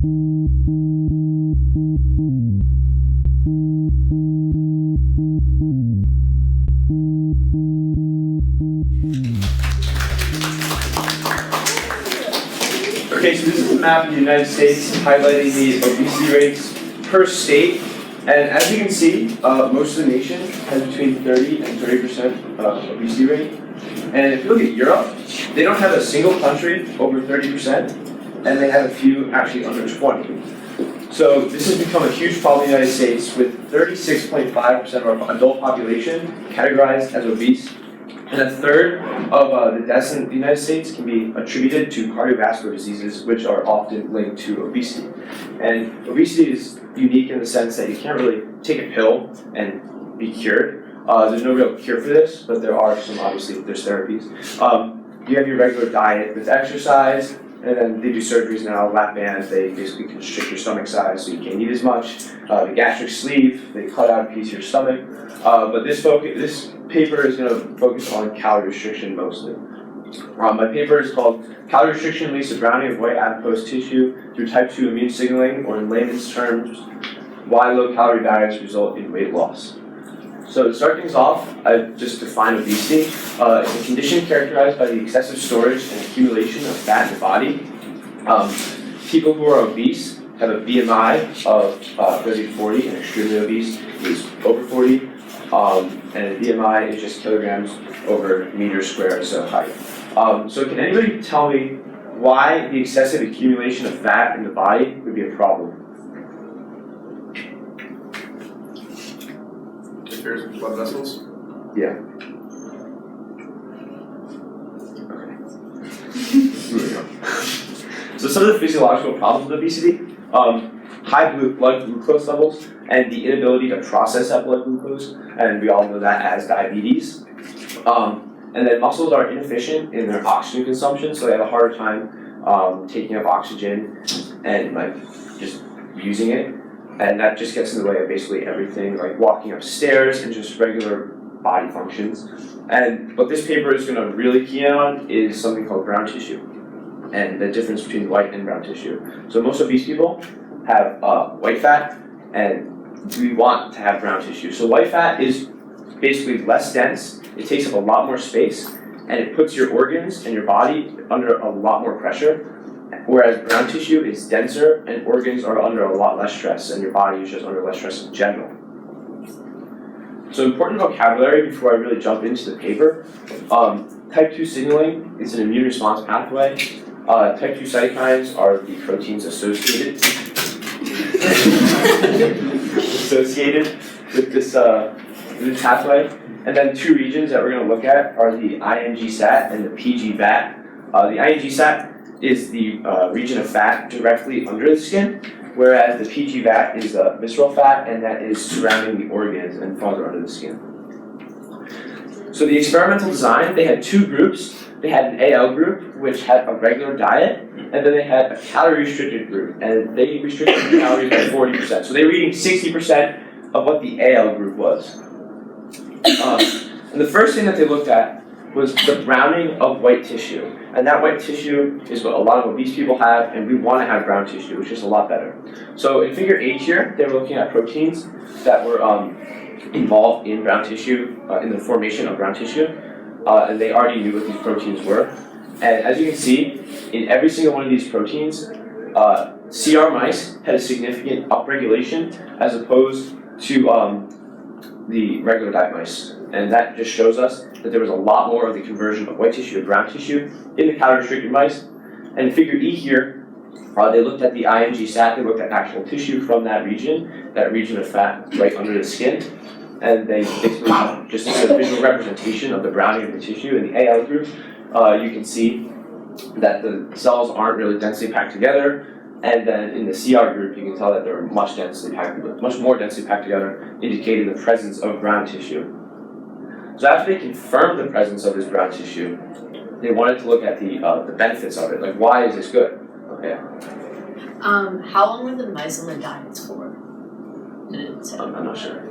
Okay, so this is a map of the United States highlighting the obesity rates per state. And as you can see, most of the nation has between 30 and 30% obesity rate. And if you look at Europe, they don't have a single country over 30%, and they have a few actually under 20. So this has become a huge problem in the United States, with 36.5% of our adult population categorized as obese. And a third of the deaths in the United States can be attributed to cardiovascular diseases, which are often linked to obesity. And obesity is unique in the sense that you can't really take a pill and be cured. There's no real cure for this, but there are some, obviously, there's therapies. You have your regular diet with exercise, and then they do surgeries now, lap bands, they basically constrict your stomach size so you can't eat as much. The gastric sleeve, they cut out a piece of your stomach. But this paper is going to focus on calorie restriction mostly. My paper is called Calorie Restriction Leads to Browning of White Adipose Tissue Through Type 2 Immune Signaling, or in layman's terms, Why Low-Calorie Diets Result in Weight Loss. So to start things off, I just define obesity. It's a condition characterized by the excessive storage and accumulation of fat in the body. People who are obese have a BMI of 30 to 40, and extremely obese is over 40. And BMI is just kilograms over meters squared, so height. So can anybody tell me why the excessive accumulation of fat in the body would be a problem? Interferes with blood vessels? Yeah. Okay. Moving on. So some of the physiological problems with obesity, high blood glucose levels and the inability to process that blood glucose, and we all know that as diabetes. And then muscles are inefficient in their oxygen consumption, so they have a harder time taking up oxygen and just using it. And that just gets in the way of basically everything, like walking upstairs and just regular body functions. And what this paper is going to really key in on is something called brown tissue, and the difference between white and brown tissue. So most obese people have white fat, and we want to have brown tissue. So white fat is basically less dense, it takes up a lot more space, and it puts your organs and your body under a lot more pressure. Whereas brown tissue is denser and organs are under a lot less stress, and your body is just under less stress in general. So important vocabulary before I really jump into the paper. Type 2 signaling is an immune response pathway. Type 2 cytokines are the proteins associated with this pathway. And then two regions that we're going to look at are the ING-SAT and the PG-VAT. The ING-SAT is the region of fat directly under the skin, whereas the PG-VAT is the visceral fat, and that is surrounding the organs and farther under the skin. So the experimental design, they had two groups. They had an AL group, which had a regular diet, and then they had a calorie-restricted group, and they restricted the calories by 40%. So they were eating 60% of what the AL group was. And the first thing that they looked at was the browning of white tissue. And that white tissue is what a lot of obese people have, and we want to have brown tissue, which is a lot better. So in figure 8 here, they were looking at proteins that were involved in brown tissue, in the formation of brown tissue, and they already knew what these proteins were. And as you can see, in every single one of these proteins, CR mice had a significant upregulation as opposed to the regular diet mice. And that just shows us that there was a lot more of the conversion of white tissue to brown tissue in the calorie-restricted mice. And in figure E here, they looked at the ING-SAT, they looked at actual tissue from that region of fat right under the skin. And they basically just a visual representation of the browning of the tissue. In the AL group, you can see that the cells aren't really densely packed together. And then in the CR group, you can tell that they're much more densely packed together, indicating the presence of brown tissue. So after they confirmed the presence of this brown tissue, they wanted to look at the benefits of it. Like, why is this good? Okay. How long were the mice on the diets for? Did it say? I'm not sure.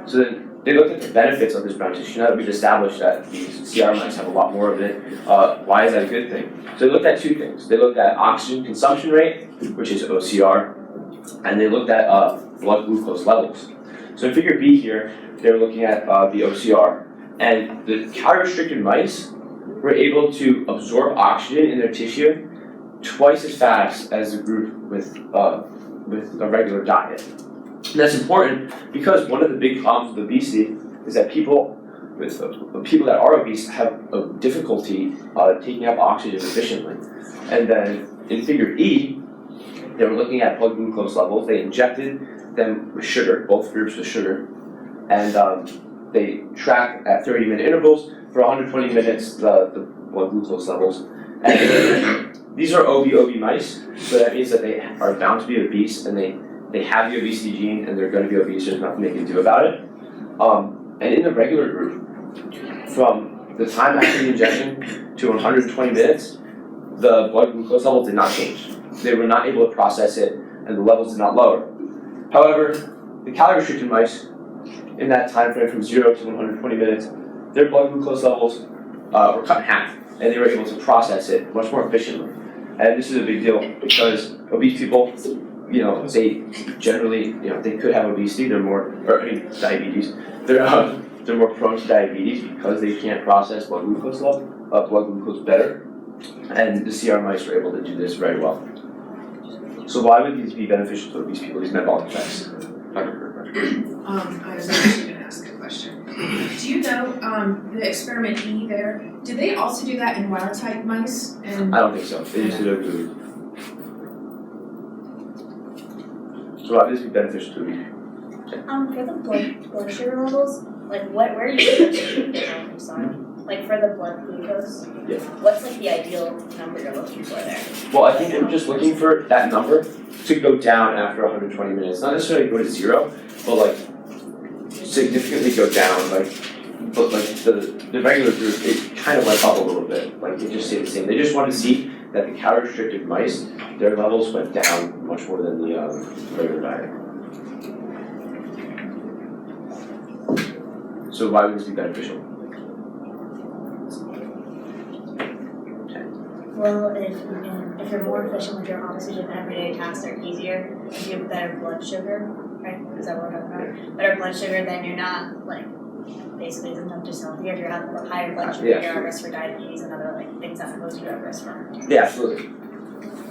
So then they looked at the benefits of this brown tissue. Now that we've established that these CR mice have a lot more of it, why is that a good thing? So they looked at two things. They looked at oxygen consumption rate, which is OCR, and they looked at blood glucose levels. So in figure B here, they were looking at the OCR, and the calorie-restricted mice were able to absorb oxygen in their tissue twice as fast as the group with a regular diet. And that's important because one of the big problems with obesity is that people that are obese have a difficulty taking up oxygen efficiently. And then in figure E, they were looking at blood glucose levels. They injected them with sugar, both groups with sugar, and they tracked at 30-minute intervals for 120 minutes the blood glucose levels. And these are OB mice, so that means that they are bound to be obese, and they have the obesity gene, and they're going to be obese. There's nothing they can do about it. And in the regular group, from the time after the injection to 120 minutes, the blood glucose level did not change. They were not able to process it, and the levels did not lower. However, the calorie-restricted mice, in that time frame from 0 to 120 minutes, their blood glucose levels were cut in half, and they were able to process it much more efficiently. And this is a big deal because obese people, they generally, they could have obesity. Diabetes. They're more prone to diabetes because they can't process blood glucose better. And the CR mice were able to do this very well. So why would these be beneficial to obese people, these metabolic effects? I was actually going to ask a question. Do you know the experiment E there? Did they also do that in wild type mice? And I don't think so. They just did it with. So why would this be beneficial to obese people? For the blood sugar levels, like where are you I'm sorry. Like for the blood glucose, Yeah. What's like the ideal number you're looking for there? Well, I think they were just looking for that number to go down after 120 minutes. Not necessarily go to 0, but like significantly go down. But the regular group, it kind of went up a little bit. Like they just stayed the same. They just wanted to see that the calorie-restricted mice, their levels went down much more than the regular diet. So why would this be beneficial? Well, if you're more efficient with your oxygen everyday tasks are easier, if you have better blood sugar, right? Is that what we're talking about? Better blood sugar, then you're not basically isn't that just healthier. If you have higher blood sugar, you're at risk for diabetes and other things that pose you at risk for. Yeah, absolutely.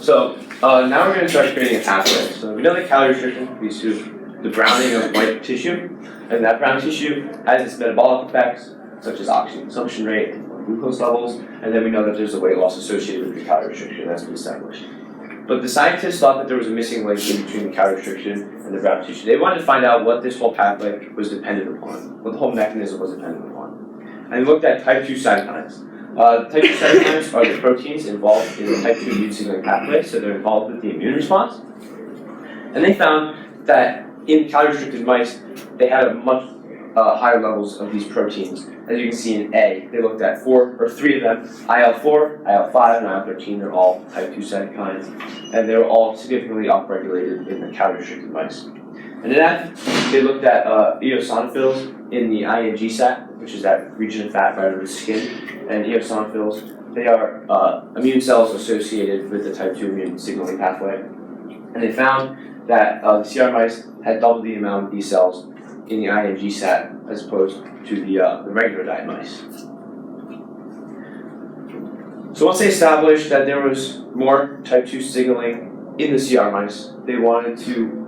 So now we're going to start creating a pathway. So we know that calorie restriction leads to the browning of white tissue, and that brown tissue has its metabolic effects, such as oxygen consumption rate, glucose levels, and then we know that there's a weight loss associated with the calorie restriction. That's been established. But the scientists thought that there was a missing link in between the calorie restriction and the brown tissue. They wanted to find out what this whole pathway was dependent upon, what the whole mechanism was dependent upon. And they looked at type 2 cytokines. Type 2 cytokines are the proteins involved in the type 2 immune signaling pathway, so they're involved with the immune response. And they found that in calorie-restricted mice, they had a much higher levels of these proteins. As you can see in A, they looked at 3 of them, IL-4, IL-5, and IL-13. They're all type 2 cytokines, and they were all significantly upregulated in the calorie-restricted mice. And in that, they looked at eosinophils in the ING sat, which is that region of fat right under the skin. And eosinophils, they are immune cells associated with the type 2 immune signaling pathway. And they found that the CR mice had double the amount of these cells in the ING sat as opposed to the regular diet mice. So once they established that there was more type 2 signaling in the CR mice, they wanted to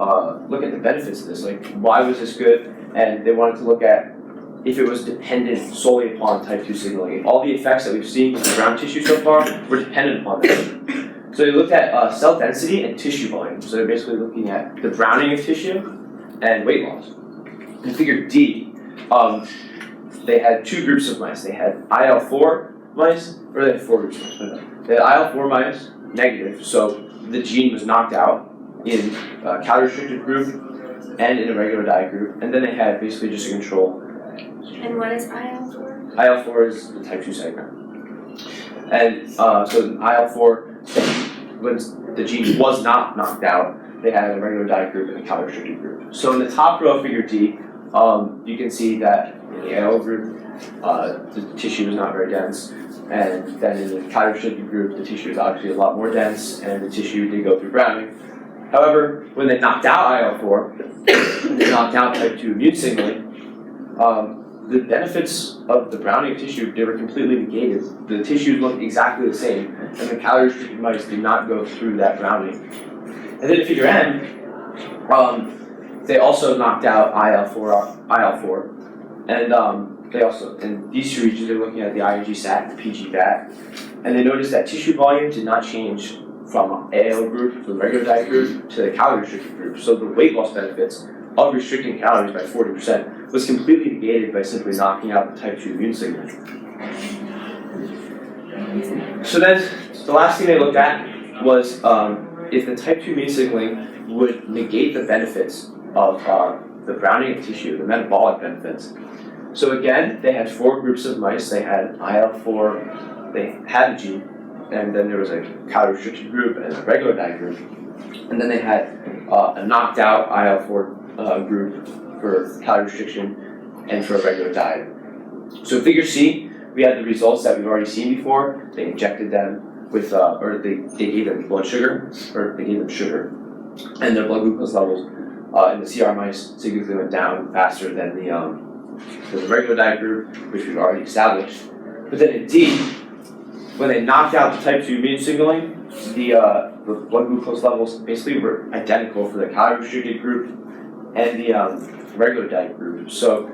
look at the benefits of this, like why was this good, and they wanted to look at if it was dependent solely upon type 2 signaling. All the effects that we've seen with the brown tissue so far were dependent upon that. So they looked at cell density and tissue volume. So they're basically looking at the browning of tissue and weight loss. In figure D, they had 2 groups of mice. They had IL-4 mice, or they had 4 groups of mice. They had IL-4 mice, negative, so the gene was knocked out in a calorie-restricted group and in a regular diet group. And then they had basically just a control. And what is IL-4? IL-4 is the type 2 cytokine. And so IL-4, when the gene was not knocked out, they had a regular diet group and a calorie-restricted group. So in the top row of figure D, you can see that in the AL group, the tissue is not very dense, and then in the calorie-restricted group, the tissue is obviously a lot more dense, and the tissue did go through browning. However, when they knocked out IL-4, and they knocked out type 2 immune signaling, the benefits of the browning of tissue, they were completely negated. The tissues looked exactly the same, and the calorie-restricted mice did not go through that browning. And then in figure N, they also knocked out IL-4, and they also, in these two regions, they're looking at the IgG SAT and the PG VAT, and they noticed that tissue volume did not change from AL group to the regular diet group to the calorie-restricted group. So the weight loss benefits of restricting calories by 40% was completely negated by simply knocking out the type 2 immune signaling. So then, the last thing they looked at was if the type 2 immune signaling would negate the benefits of the browning of tissue, the metabolic benefits. So again, they had 4 groups of mice. They had IL-4, they had a gene, and then there was a calorie-restricted group and a regular diet group. And then they had a knocked out IL-4 group for calorie restriction and for a regular diet. So in figure C, we had the results that we've already seen before. They injected them with, or they gave them blood sugar, or they gave them sugar, and their blood glucose levels in the CR mice significantly went down faster than the regular diet group, which we've already established. But then in D, when they knocked out the type 2 immune signaling, the blood glucose levels basically were identical for the calorie-restricted group and the regular diet group. So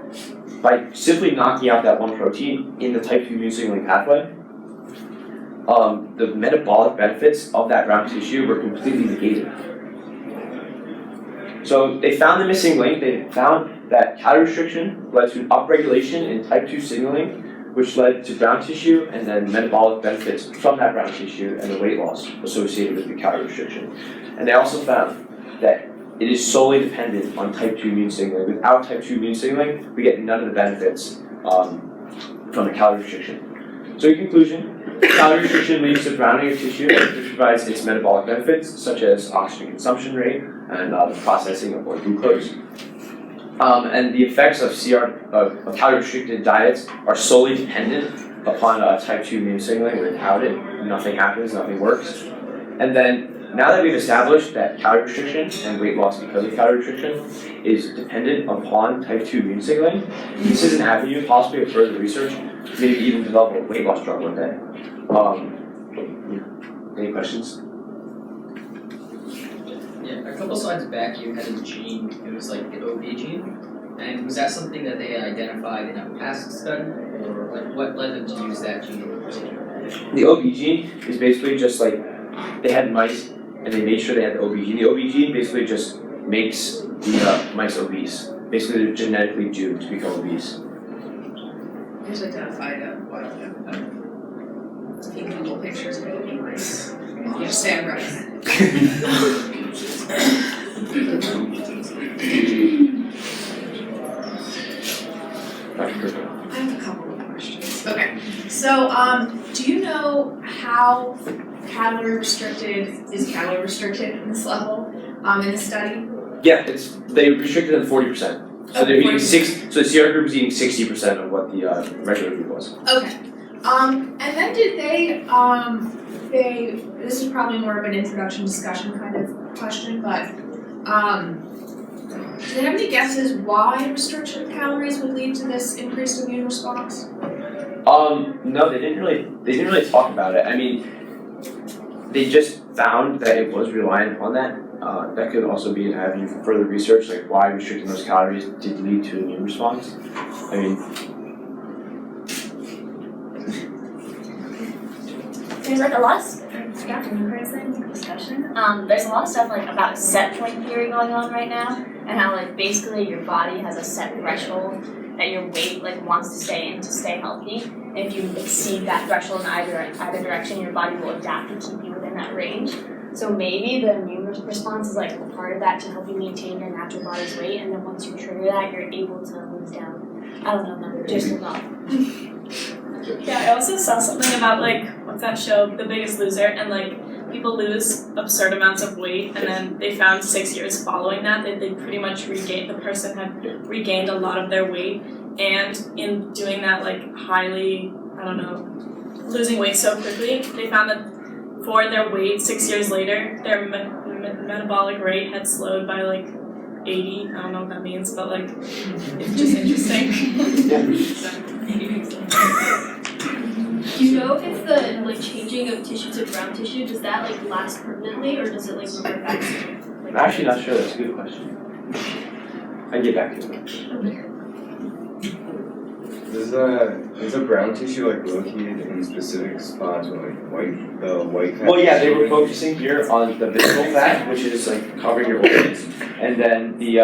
by simply knocking out that one protein in the type 2 immune signaling pathway, the metabolic benefits of that brown tissue were completely negated. So they found the missing link. They found that calorie restriction led to an upregulation in type 2 signaling, which led to brown tissue and then metabolic benefits from that brown tissue and the weight loss associated with the calorie restriction. And they also found that it is solely dependent on type 2 immune signaling. Without type 2 immune signaling, we get none of the benefits from the calorie restriction. So in conclusion, calorie restriction leads to browning of tissue, which provides its metabolic benefits, such as oxygen consumption rate and the processing of blood glucose. And the effects of calorie-restricted diets are solely dependent upon type 2 immune signaling. Without it, nothing happens, nothing works. And then, now that we've established that calorie restriction and weight loss because of calorie restriction is dependent upon type 2 immune signaling, this is an avenue possibly of further research, maybe even develop a weight loss drug one day. Any questions? Yeah, a couple slides back you had a gene, it was like the OB gene, and was that something that they identified in a past study, or like what led them to use that gene in particular? The OB gene is basically just like, they had mice and they made sure they had the OB gene. The OB gene basically just makes the mice obese. Basically they're genetically doomed to become obese. I just identified a while ago. If you Google pictures of baby mice, you just stand right. I have a couple of questions. Okay, so do you know how calorie restricted in this level in this study? Yeah, they restricted them 40%. So they're eating 6. So the CR group is eating 60% of what the regular group was. Okay. And then did they this is probably more of an introduction discussion kind of question, but do they have any guesses why restriction of calories would lead to this increased immune response? No, they didn't really talk about it. I mean, they just found that it was reliant on that. That could also be an avenue for further research, like why restricting those calories did lead to an immune response. I mean, there's like a lot of discussion. There's a lot of stuff like about set point theory going on right now, and how like basically your body has a set threshold that your weight like wants to stay in to stay healthy. And if you exceed that threshold in either direction, your body will adapt to keep you within that range. So maybe the immune response is like a part of that to help you maintain your natural body's weight, and then once you trigger that, you're able to lose down. I don't know, just enough. Yeah, I also saw something about like, what's that show, The Biggest Loser, and like people lose absurd amounts of weight, and then they found 6 years following that they pretty much the person had regained a lot of their weight, and in doing that, like highly, losing weight so quickly, they found that for their weight 6 years later, their metabolic rate had slowed by like 80. I don't know what that means, but like it's just interesting. Do you know if the like changing of tissue to brown tissue, does that like last permanently or does it like revert back to I'm actually not sure, that's a good question. I can get back to you. Is a brown tissue like located in specific spots with like white fat? Well, yeah, they were focusing here on the visceral fat, which is like covering your organs, and then the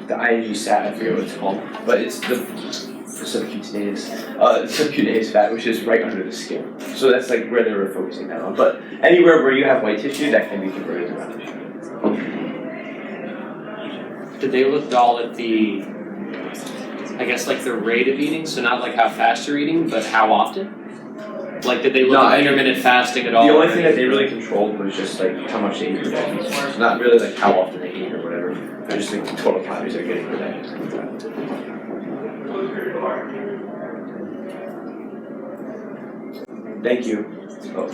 ING sat, I forget what it's called, but it's the subcutaneous fat, which is right under the skin. So that's like where they were focusing that on. But anywhere where you have white tissue, that can be converted to brown tissue. Did they look all at the, I guess like the rate of eating, so not like how fast you're eating, but how often? Like did they look at intermittent fasting at all? The only thing that they really controlled was just like how much they ate per day. So not really like how often they ate or whatever. I just think the total calories they're getting per day. Thank you. Oh.